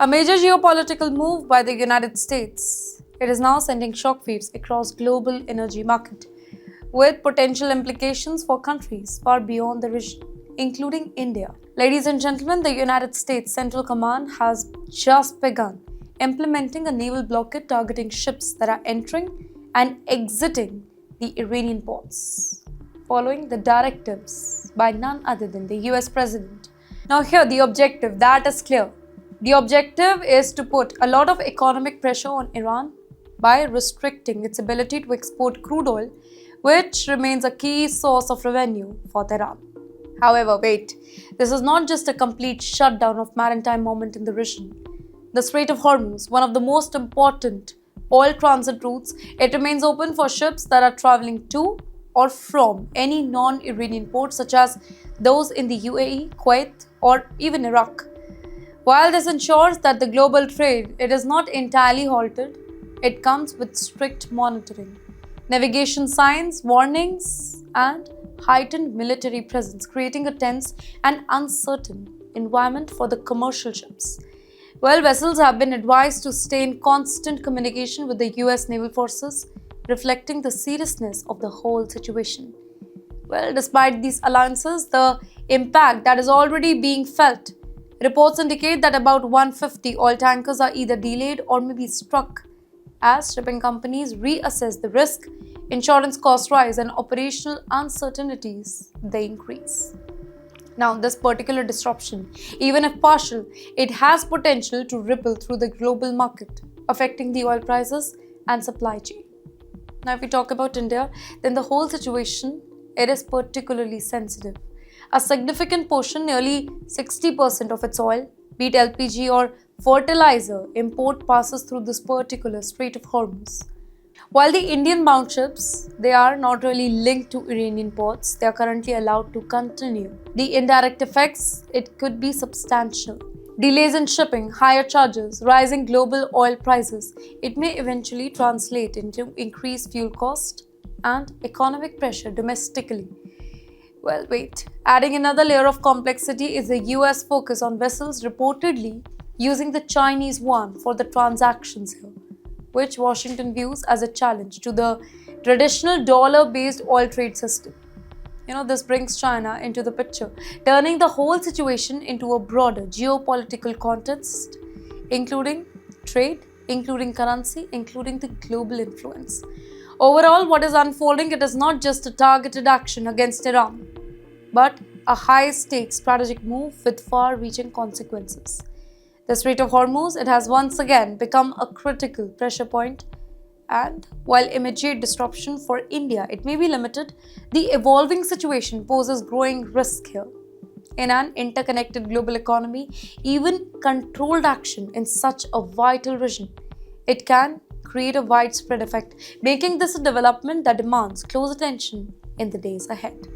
A major geopolitical move by the United States. It is now sending shock waves across global energy market, with potential implications for countries far beyond the region, including India. Ladies and gentlemen, the United States Central Command has just begun implementing a naval blockade targeting ships that are entering and exiting the Iranian ports, following the directives by none other than the US President. Now here the objective, that is clear. The objective is to put a lot of economic pressure on Iran by restricting its ability to export crude oil, which remains a key source of revenue for Tehran. However, wait, this is not just a complete shutdown of maritime movement in the region. The Strait of Hormuz, one of the most important oil transit routes, it remains open for ships that are traveling to or from any non-Iranian port such as those in the UAE, Kuwait, or even Iraq. While this ensures that the global trade it is not entirely halted, it comes with strict monitoring, navigation signs, warnings, and heightened military presence, creating a tense and uncertain environment for the commercial ships. Well, vessels have been advised to stay in constant communication with the US naval forces, reflecting the seriousness of the whole situation. Well, despite these allowances, the impact that is already being felt. Reports indicate that about 150 oil tankers are either delayed or may be struck as shipping companies reassess the risk, insurance costs rise, and operational uncertainties they increase. Now, this particular disruption, even if partial, it has potential to ripple through the global market, affecting the oil prices and supply chain. Now, if we talk about India, then the whole situation, it is particularly sensitive. A significant portion, nearly 60% of its oil, be it LPG or fertilizer import, passes through this particular Strait of Hormuz. While the Indian-bound ships, they are not really linked to Iranian ports, they are currently allowed to continue. The indirect effects, it could be substantial. Delays in shipping, higher charges, rising global oil prices, it may eventually translate into increased fuel cost and economic pressure domestically. Well, wait. Adding another layer of complexity is the US focus on vessels reportedly using the Chinese yuan for the transactions here, which Washington views as a challenge to the traditional dollar-based oil trade system. This brings China into the picture, turning the whole situation into a broader geopolitical context, including trade, including currency, including the global influence. Overall, what is unfolding, it is not just a targeted action against Iran, but a high-stakes strategic move with far-reaching consequences. The Strait of Hormuz, it has once again become a critical pressure point, and while immediate disruption for India, it may be limited, the evolving situation poses growing risk here. In an interconnected global economy, even controlled action in such a vital region, it can create a widespread effect, making this a development that demands close attention in the days ahead.